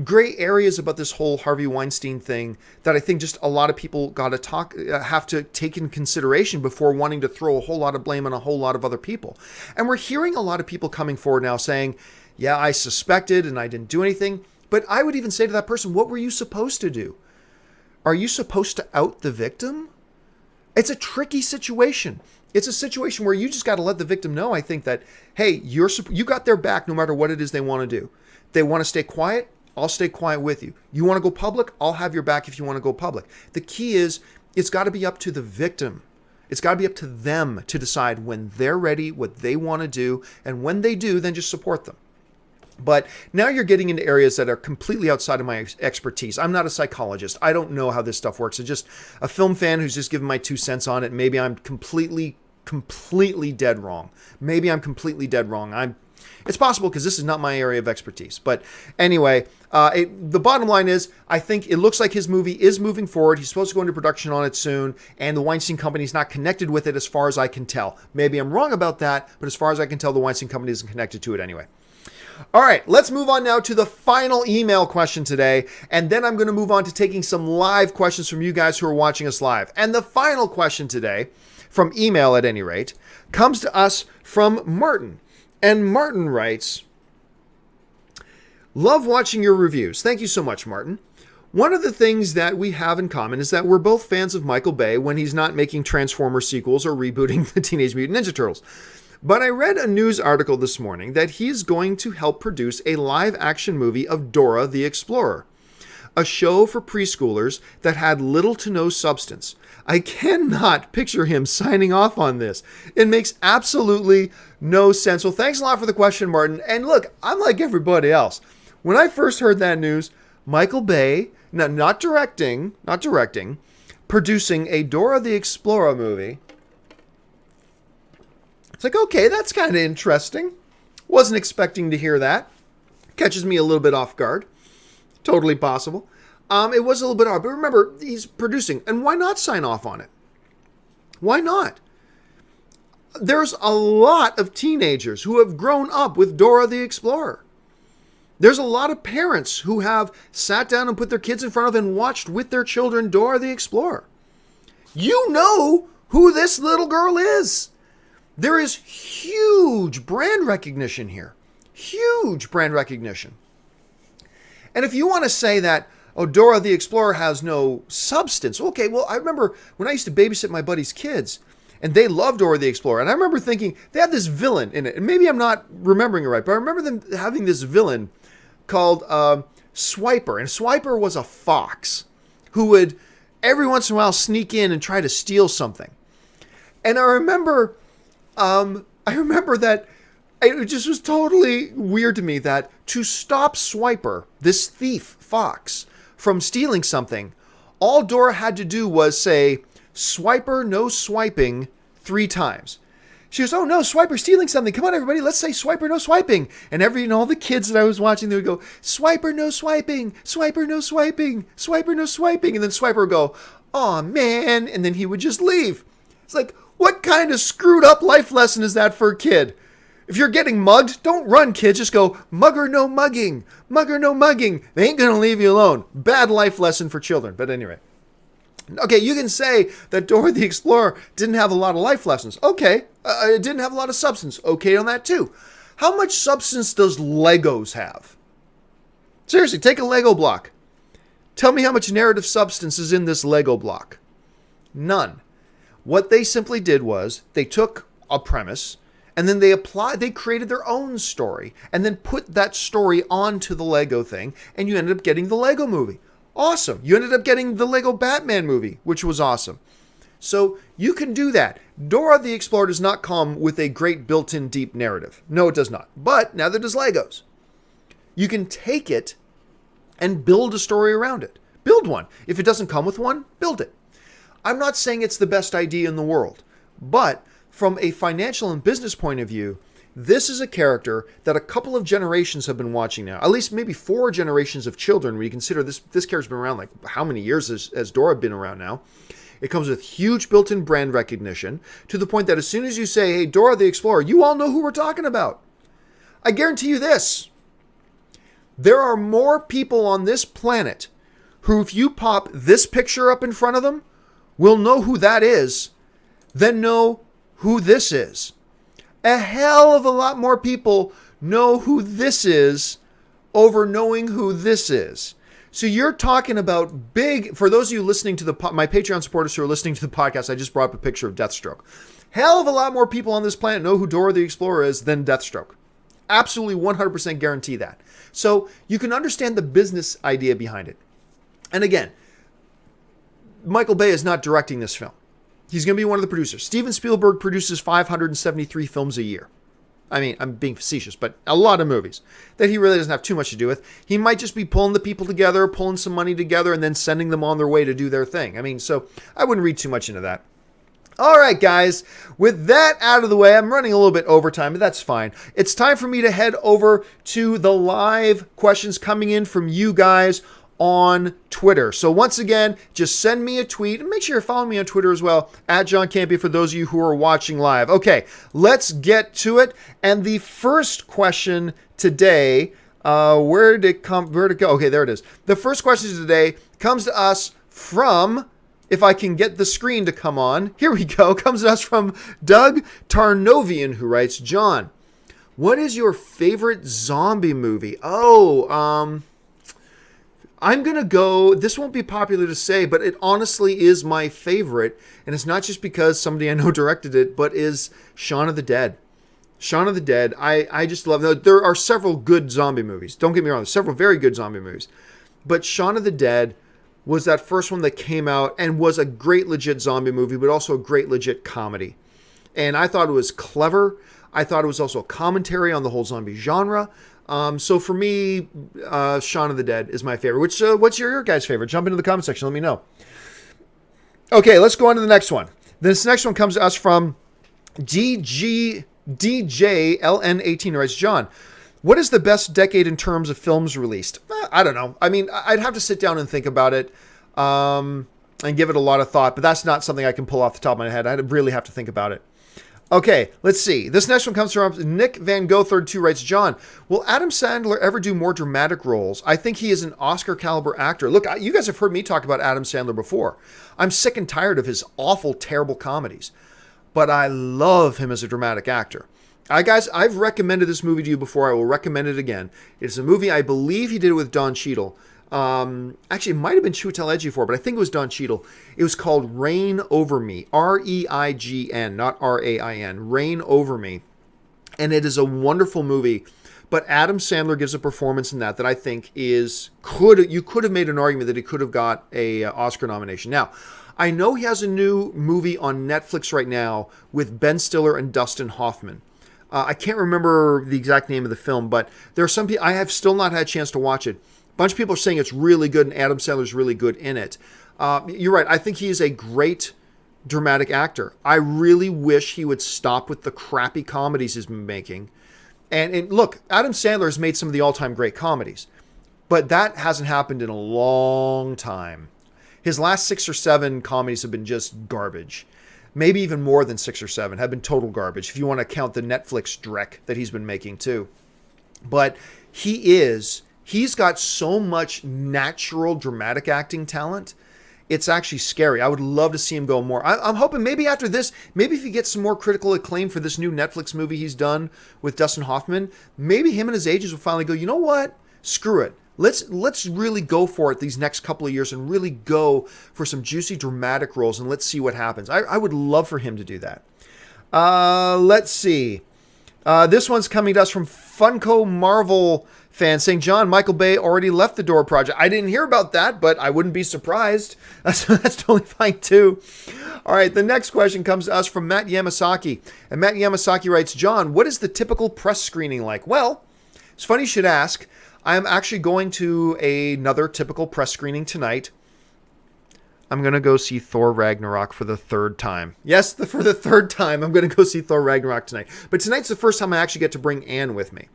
Speaker 1: gray areas about this whole Harvey Weinstein thing that I think just a lot of people have to take in consideration before wanting to throw a whole lot of blame on a whole lot of other people. And we're hearing a lot of people coming forward now saying, yeah, I suspected and I didn't do anything. But I would even say to that person, what were you supposed to do? Are you supposed to out the victim? It's a tricky situation. It's a situation where you just got to let the victim know, I think, that, hey, you got their back no matter what it is they want to do. They want to stay quiet, I'll stay quiet with you. You want to go public, I'll have your back if you want to go public. The key is, it's got to be up to the victim. It's got to be up to them to decide when they're ready, what they want to do, and when they do, then just support them. But now you're getting into areas that are completely outside of my expertise. I'm not a psychologist. I don't know how this stuff works. I'm just a film fan who's just giving my 2 cents on it. Maybe I'm completely dead wrong. It's possible because this is not my area of expertise. But anyway, the bottom line is, I think it looks like his movie is moving forward. He's supposed to go into production on it soon, and the Weinstein Company is not connected with it as far as I can tell. Maybe I'm wrong about that, but as far as I can tell, the Weinstein Company isn't connected to it anyway. All right, let's move on now to the final email question today, and then I'm going to move on to taking some live questions from you guys who are watching us live. And the final question today, from email at any rate, comes to us from Martin. And Martin writes, Love watching your reviews. Thank you so much, Martin. One of the things that we have in common is that we're both fans of Michael Bay when he's not making Transformers sequels or rebooting the Teenage Mutant Ninja Turtles. But I read a news article this morning that he's going to help produce a live-action movie of Dora the Explorer, a show for preschoolers that had little to no substance. I cannot picture him signing off on this. It makes absolutely no sense. Well, thanks a lot for the question, Martin. And look, I'm like everybody else. When I first heard that news, Michael Bay, not directing, producing a Dora the Explorer movie. It's like, okay, that's kind of interesting. Wasn't expecting to hear that. Catches me a little bit off guard. Totally possible. It was a little bit odd, but remember, he's producing, and why not sign off on it? Why not? There's a lot of teenagers who have grown up with Dora the Explorer. There's a lot of parents who have sat down and put their kids in front of and watched with their children Dora the Explorer. You know who this little girl is. There is huge brand recognition here. Huge brand recognition. And if you want to say that, oh, Dora the Explorer has no substance. Okay, well, I remember when I used to babysit my buddies' kids, and they loved Dora the Explorer. And I remember thinking, they had this villain in it. And maybe I'm not remembering it right, but I remember them having this villain called Swiper. And Swiper was a fox who would every once in a while sneak in and try to steal something. And I remember that it just was totally weird to me that to stop Swiper, this thief fox, from stealing something, all Dora had to do was say, "Swiper, no swiping," 3 times. She goes, "Oh no, Swiper's stealing something. Come on, everybody, let's say Swiper, no swiping." And all the kids that I was watching, they would go, "Swiper, no swiping, Swiper, no swiping, Swiper, no swiping." And then Swiper would go, "Aw, man." And then he would just leave. It's like, what kind of screwed up life lesson is that for a kid? If you're getting mugged, don't run, kids. Just go, mugger, no mugging. Mugger, no mugging. They ain't going to leave you alone. Bad life lesson for children. But anyway. Okay, you can say that Dora the Explorer didn't have a lot of life lessons. Okay, it didn't have a lot of substance. Okay on that too. How much substance does Legos have? Seriously, take a Lego block. Tell me how much narrative substance is in this Lego block. None. What they simply did was they took a premise and then they created their own story and then put that story onto the Lego thing, and you ended up getting the Lego movie. Awesome. You ended up getting the Lego Batman movie, which was awesome. So you can do that. Dora the Explorer does not come with a great built-in deep narrative. No, it does not. But neither does Legos. You can take it and build a story around it. Build one. If it doesn't come with one, build it. I'm not saying it's the best idea in the world, but from a financial and business point of view, this is a character that a couple of generations have been watching now. At least maybe 4 generations of children, when you consider this character's been around, like how many years has Dora been around now? It comes with huge built-in brand recognition to the point that as soon as you say, hey, Dora the Explorer, you all know who we're talking about. I guarantee you this. There are more people on this planet who, if you pop this picture up in front of them, will know who that is than know who this is. A hell of a lot more people know who this is over knowing who this is. So you're talking about big, for those of you listening to my Patreon supporters who are listening to the podcast, I just brought up a picture of Deathstroke. Hell of a lot more people on this planet know who Dora the Explorer is than Deathstroke. Absolutely 100% guarantee that. So you can understand the business idea behind it. And again, Michael Bay is not directing this film. He's going to be one of the producers. Steven Spielberg produces 573 films a year. I mean, I'm being facetious, but a lot of movies that he really doesn't have too much to do with. He might just be pulling the people together, pulling some money together, and then sending them on their way to do their thing. I mean, so I wouldn't read too much into that. All right, guys, with that out of the way, I'm running a little bit overtime, but that's fine. It's time for me to head over to the live questions coming in from you guys on Twitter. So once again, just send me a tweet and make sure you're following me on Twitter as well, at John Campea, for those of you who are watching live. Okay, let's get to it. And the first question today, where did it go? Okay, there it is. The first question today comes to us from, if I can get the screen to come on, here we go, comes to us from Doug Tarnovian, who writes, John, What is your favorite zombie movie? Oh, I'm going to go, this won't be popular to say, but it honestly is my favorite. And it's not just because somebody I know directed it, but is Shaun of the Dead. Shaun of the Dead, I just love it. There are several good zombie movies. Don't get me wrong, there's several very good zombie movies. But Shaun of the Dead was that first one that came out and was a great legit zombie movie, but also a great legit comedy. And I thought it was clever. I thought it was also a commentary on the whole zombie genre. So for me, Shaun of the Dead is my favorite. What's your guys' favorite? Jump into the comment section. Let me know. Okay, let's go on to the next one. This next one comes to us from DJLN18. Writes, John, what is the best decade in terms of films released? I don't know. I mean, I'd have to sit down and think about it and give it a lot of thought, but that's not something I can pull off the top of my head. I'd really have to think about it. Okay, let's see. This next one comes from Nick Van Gogh 32 writes, John, will Adam Sandler ever do more dramatic roles? I think he is an Oscar caliber actor. Look, you guys have heard me talk about Adam Sandler before. I'm sick and tired of his awful, terrible comedies, but I love him as a dramatic actor. Guys, I've recommended this movie to you before. I will recommend it again. It's a movie, I believe he did it with Don Cheadle. Actually, it might have been Chiwetel Ejiofor, but I think it was Don Cheadle. It was called Reign Over Me. R-E-I-G-N, not R-A-I-N. Reign Over Me. And it is a wonderful movie. But Adam Sandler gives a performance in that I think you could have made an argument that he could have got a Oscar nomination. Now, I know he has a new movie on Netflix right now with Ben Stiller and Dustin Hoffman. I can't remember the exact name of the film, but there are some people, I have still not had a chance to watch it. A bunch of people are saying it's really good and Adam Sandler's really good in it. You're right. I think he is a great dramatic actor. I really wish he would stop with the crappy comedies he's been making. And look, Adam Sandler has made some of the all-time great comedies, but that hasn't happened in a long time. His last 6 or 7 comedies have been just garbage. Maybe even more than 6 or 7 have been total garbage, if you want to count the Netflix dreck that he's been making too. But he's got so much natural dramatic acting talent. It's actually scary. I would love to see him go more. I'm hoping maybe after this, maybe if he gets some more critical acclaim for this new Netflix movie he's done with Dustin Hoffman, maybe him and his agents will finally go, you know what? Screw it. Let's really go for it these next couple of years and really go for some juicy dramatic roles and let's see what happens. I would love for him to do that. Let's see. This one's coming to us from Funko Marvel fan saying, John, Michael Bay already left the Dora project. I didn't hear about that, but I wouldn't be surprised. That's totally fine too. All right, the next question comes to us from Matt Yamasaki. And Matt Yamasaki writes, John, what is the typical press screening like? Well, it's funny you should ask. I'm actually going to another typical press screening tonight. I'm going to go see Thor Ragnarok for the 3rd time. Yes, for the 3rd time, I'm going to go see Thor Ragnarok tonight. But tonight's the first time I actually get to bring Anne with me.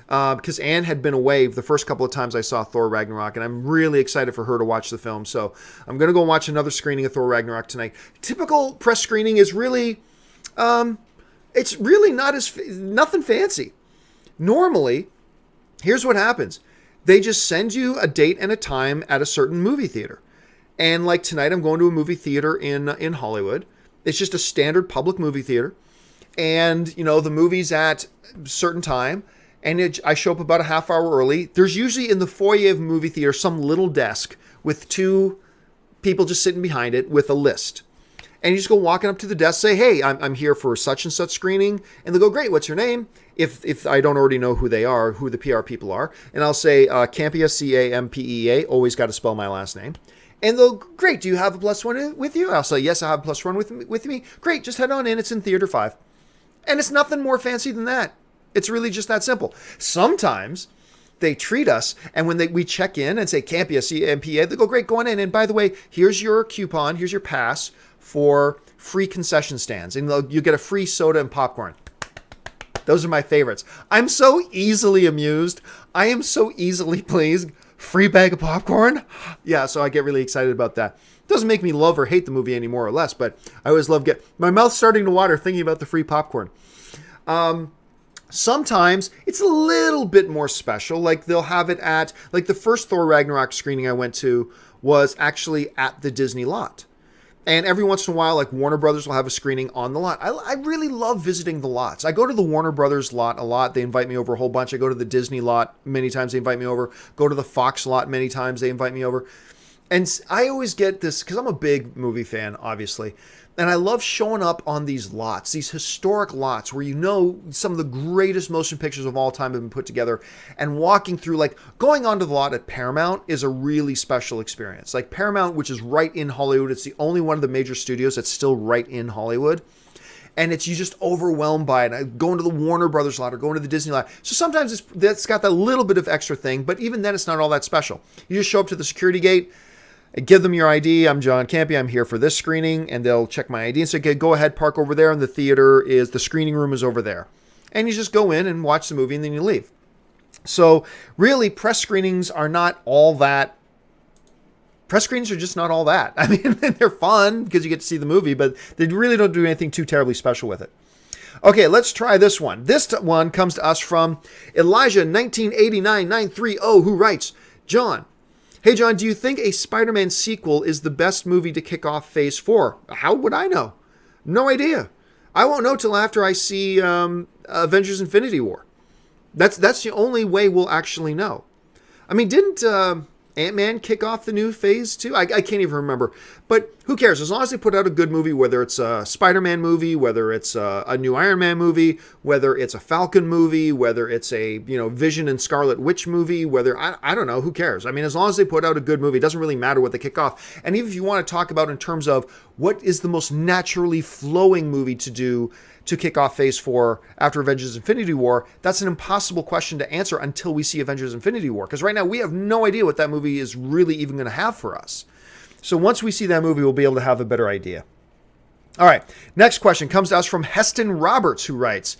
Speaker 1: Because Anne had been away the first couple of times I saw Thor Ragnarok, and I'm really excited for her to watch the film. So I'm going to go watch another screening of Thor Ragnarok tonight. Typical press screening is really, it's really nothing fancy. Normally, here's what happens. They just send you a date and a time at a certain movie theater. And like tonight, I'm going to a movie theater in Hollywood. It's just a standard public movie theater. And, you know, the movie's at a certain time. And I show up about a half hour early. There's usually in the foyer of a movie theater some little desk with 2 people just sitting behind it with a list. And you just go walking up to the desk, say, hey, I'm here for such and such screening. And they'll go, great, what's your name? If I don't already know who they are, who the PR people are. And I'll say, Campea, C-A-M-P-E-A, always got to spell my last name. And they'll, great, do you have a +1 with you? I'll say, yes, I have a +1 with me. Great, just head on in, it's in Theater 5. And it's nothing more fancy than that. It's really just that simple. Sometimes they treat us, and when we check in and say Campea, C-A-M-P-E-A, they go, great, go on in. And by the way, here's your coupon, here's your pass for free concession stands. And you get a free soda and popcorn. Those are my favorites. I'm so easily amused. I am so easily pleased. Free bag of popcorn? Yeah, so I get really excited about that. It doesn't make me love or hate the movie any more or less, but I always love my mouth's starting to water thinking about the free popcorn. Sometimes it's a little bit more special. Like they'll have it at, like the first Thor Ragnarok screening I went to was actually at the Disney lot. And every once in a while, like Warner Brothers will have a screening on the lot. I really love visiting the lots. I go to the Warner Brothers lot a lot. They invite me over a whole bunch. I go to the Disney lot many times. They invite me over. Go to the Fox lot many times. They invite me over. And I always get this, because I'm a big movie fan, obviously. And I love showing up on these lots, these historic lots where you know some of the greatest motion pictures of all time have been put together, and walking through, like going onto the lot at Paramount is a really special experience. Like Paramount, which is right in Hollywood, it's the only one of the major studios that's still right in Hollywood. And you're just overwhelmed by it. Going to the Warner Brothers lot or going to the Disney lot. So sometimes that's got that little bit of extra thing, but even then it's not all that special. You just show up to the security gate, give them your ID. I'm John Campea. I'm here for this screening, and they'll check my ID and say, okay, go ahead, park over there. And the screening room is over there. And you just go in and watch the movie, and then you leave. So really, press screenings are not all that. Press screenings are just not all that. I mean, they're fun because you get to see the movie, but they really don't do anything too terribly special with it. Okay, let's try this one. This one comes to us from Elijah 1989-930, who writes, John, hey, John, do you think a Spider-Man sequel is the best movie to kick off Phase 4? How would I know? No idea. I won't know till after I see Avengers Infinity War. That's the only way we'll actually know. I mean, didn't Ant-Man kick off the new Phase 2? I can't even remember. But who cares? As long as they put out a good movie, whether it's a Spider-Man movie, whether it's a new Iron Man movie, whether it's a Falcon movie, whether it's a Vision and Scarlet Witch movie, whether, I don't know, who cares? I mean, as long as they put out a good movie, it doesn't really matter what they kick off. And even if you want to talk about in terms of what is the most naturally flowing movie to do to kick off Phase 4 after Avengers Infinity War, that's an impossible question to answer until we see Avengers Infinity War. Because right now we have no idea what that movie is really even going to have for us. So once we see that movie, we'll be able to have a better idea. All right, next question comes to us from Heston Roberts, who writes,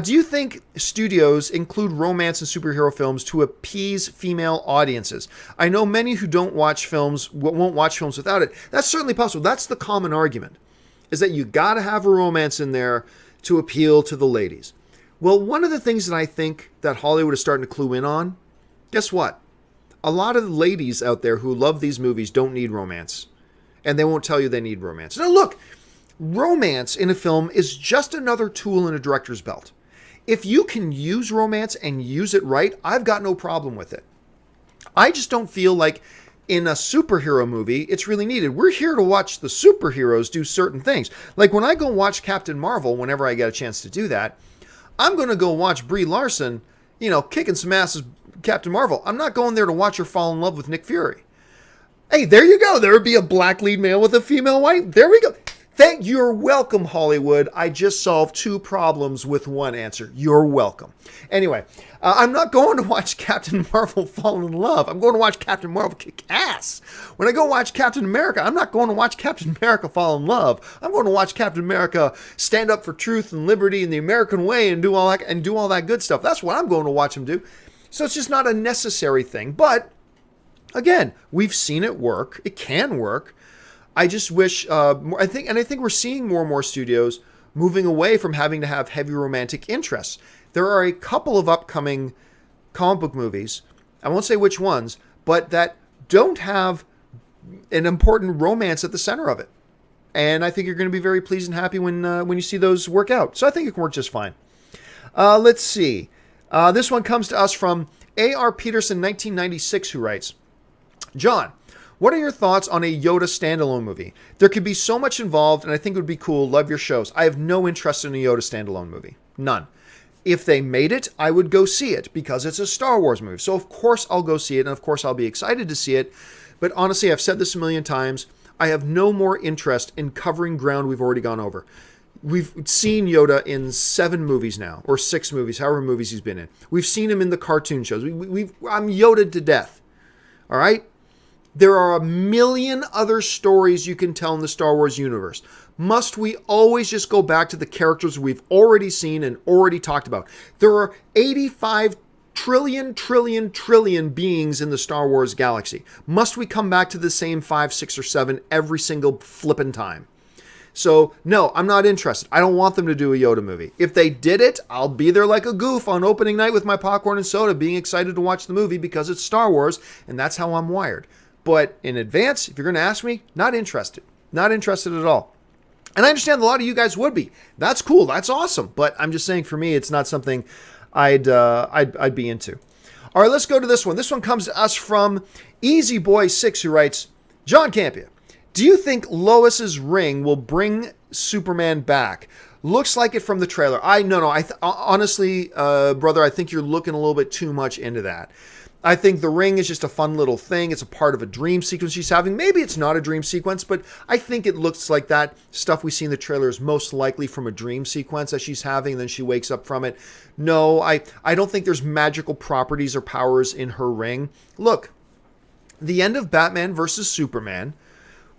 Speaker 1: do you think studios include romance in superhero films to appease female audiences? I know many who won't watch films without it. That's certainly possible. That's the common argument, is that you got to have a romance in there to appeal to the ladies. Well, one of the things that I think that Hollywood is starting to clue in on, guess what? A lot of the ladies out there who love these movies don't need romance. And they won't tell you they need romance. Now look, romance in a film is just another tool in a director's belt. If you can use romance and use it right, I've got no problem with it. I just don't feel like in a superhero movie, it's really needed. We're here to watch the superheroes do certain things. Like when I go watch Captain Marvel, whenever I get a chance to do that, I'm going to go watch Brie Larson, kicking some ass as Captain Marvel. I'm not going there to watch her fall in love with Nick Fury. Hey, there you go. There would be a black lead male with a female white. There we go. You're welcome, Hollywood. I just solved 2 problems with 1 answer. You're welcome. Anyway, I'm not going to watch Captain Marvel fall in love. I'm going to watch Captain Marvel kick ass. When I go watch Captain America, I'm not going to watch Captain America fall in love. I'm going to watch Captain America stand up for truth and liberty and the American way and do all that good stuff. That's what I'm going to watch him do. So it's just not a necessary thing. But again, we've seen it work. It can work. I just wish, I think we're seeing more and more studios moving away from having to have heavy romantic interests. There are a couple of upcoming comic book movies, I won't say which ones, but that don't have an important romance at the center of it. And I think you're going to be very pleased and happy when you see those work out. So I think it can work just fine. Let's see. This one comes to us from A.R. Peterson, 1996, who writes, John, what are your thoughts on a Yoda standalone movie? There could be so much involved, and I think it would be cool. Love your shows. I have no interest in a Yoda standalone movie. None. If they made it, I would go see it because it's a Star Wars movie. So of course I'll go see it, and of course I'll be excited to see it. But honestly, I've said this a million times. I have no more interest in covering ground we've already gone over. We've seen Yoda in 7 movies now, or 6 movies, however movies he's been in. We've seen him in the cartoon shows. I'm Yoda'd to death. All right? There are a million other stories you can tell in the Star Wars universe. Must we always just go back to the characters we've already seen and already talked about? There are 85 trillion beings in the Star Wars galaxy. Must we come back to the same 5, 6, or 7 every single flippin' time? So, no, I'm not interested. I don't want them to do a Yoda movie. If they did it, I'll be there like a goof on opening night with my popcorn and soda, being excited to watch the movie because it's Star Wars, and that's how I'm wired. But in advance, if you're going to ask me, not interested. Not interested at all. And I understand a lot of you guys would be. That's cool. That's awesome. But I'm just saying, for me, it's not something I'd be into. All right, let's go to this one. This one comes to us from EasyBoy6, who writes, John Campea, do you think Lois's ring will bring Superman back? Looks like it from the trailer. Honestly, brother, I think you're looking a little bit too much into that. I think the ring is just a fun little thing. It's a part of a dream sequence she's having. Maybe it's not a dream sequence, but I think it looks like that stuff we see in the trailer is most likely from a dream sequence that she's having, and then she wakes up from it. No, I don't think there's magical properties or powers in her ring. Look, the end of Batman versus Superman,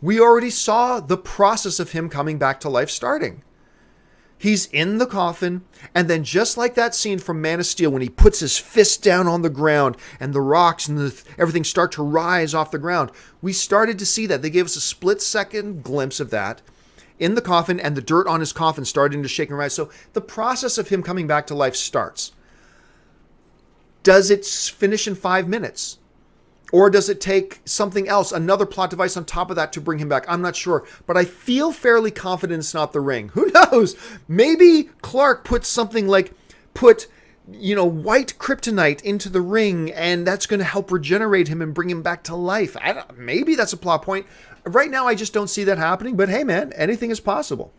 Speaker 1: we already saw the process of him coming back to life starting. He's in the coffin, and then just like that scene from Man of Steel when he puts his fist down on the ground and the rocks and everything start to rise off the ground, we started to see that. They gave us a split-second glimpse of that in the coffin, and the dirt on his coffin starting to shake and rise. So the process of him coming back to life starts. Does it finish in 5 minutes? Or does it take something else, another plot device on top of that to bring him back? I'm not sure. But I feel fairly confident it's not the ring. Who knows? Maybe Clark put something like, white kryptonite into the ring, and that's going to help regenerate him and bring him back to life. Maybe that's a plot point. Right now, I just don't see that happening. But hey, man, anything is possible.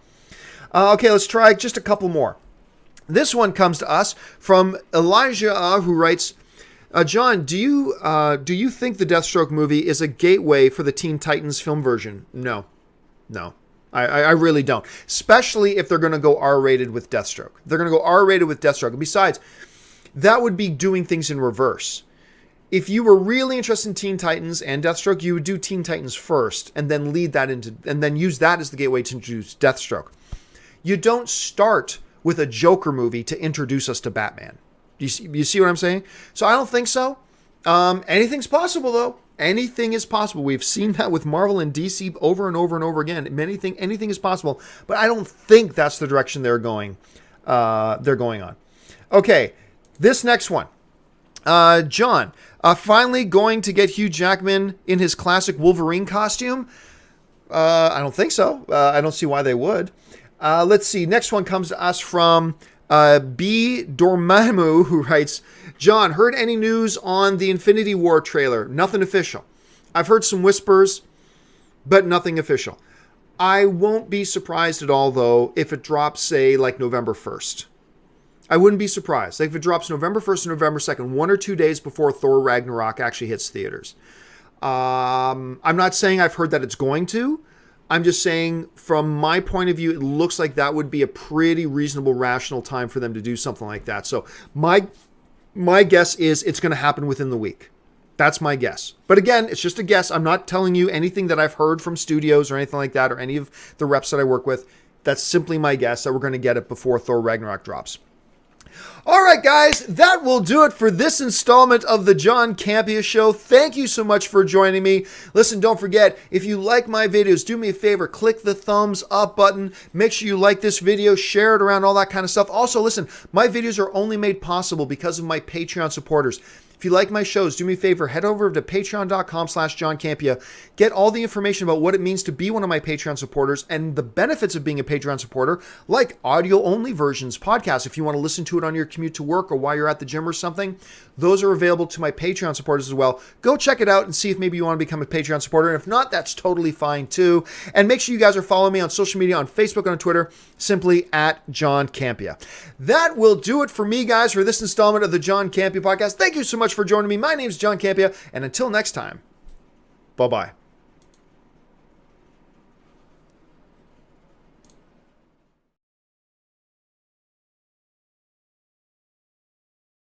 Speaker 1: Okay, let's try just a couple more. This one comes to us from Elijah, who writes, John, do you think the Deathstroke movie is a gateway for the Teen Titans film version? No. I really don't. Especially if they're going to go R-rated with Deathstroke. They're going to go R-rated with Deathstroke. And besides, that would be doing things in reverse. If you were really interested in Teen Titans and Deathstroke, you would do Teen Titans first and then and then use that as the gateway to introduce Deathstroke. You don't start with a Joker movie to introduce us to Batman. You see what I'm saying? So I don't think so. Anything's possible, though. Anything is possible. We've seen that with Marvel and DC over and over and over again. Anything is possible, but I don't think that's the direction they're going. They're going on. Okay, this next one, John, finally going to get Hugh Jackman in his classic Wolverine costume. I don't think so. I don't see why they would. Let's see. Next one comes to us from B. Dormammu, who writes, John, heard any news on the Infinity War trailer? Nothing official. I've heard some whispers, but nothing official. I won't be surprised at all, though, if it drops, say, like November 1st. I wouldn't be surprised. Like if it drops November 1st or November 2nd, 1 or 2 days before Thor Ragnarok actually hits theaters. I'm not saying I've heard that it's going to. I'm just saying, from my point of view, it looks like that would be a pretty reasonable, rational time for them to do something like that. So my guess is it's going to happen within the week. That's my guess. But again, it's just a guess. I'm not telling you anything that I've heard from studios or anything like that, or any of the reps that I work with. That's simply my guess that we're going to get it before Thor Ragnarok drops. All right, guys, that will do it for this installment of the John Campea Show. Thank you so much for joining me. Listen, don't forget, if you like my videos, do me a favor, click the thumbs up button. Make sure you like this video, share it around, all that kind of stuff. Also, listen, my videos are only made possible because of my Patreon supporters. If you like my shows, do me a favor, head over to patreon.com/John Campea. Get all the information about what it means to be one of my Patreon supporters and the benefits of being a Patreon supporter, like audio-only versions, podcasts, if you want to listen to it on your commute to work or while you're at the gym or something. Those are available to my Patreon supporters as well. Go check it out and see if maybe you want to become a Patreon supporter. And if not, that's totally fine too. And make sure you guys are following me on social media, on Facebook and on Twitter, simply at John Campea. That will do it for me, guys, for this installment of the John Campea Podcast. Thank you so much for joining me. My name is John Campea, and until next time, bye-bye.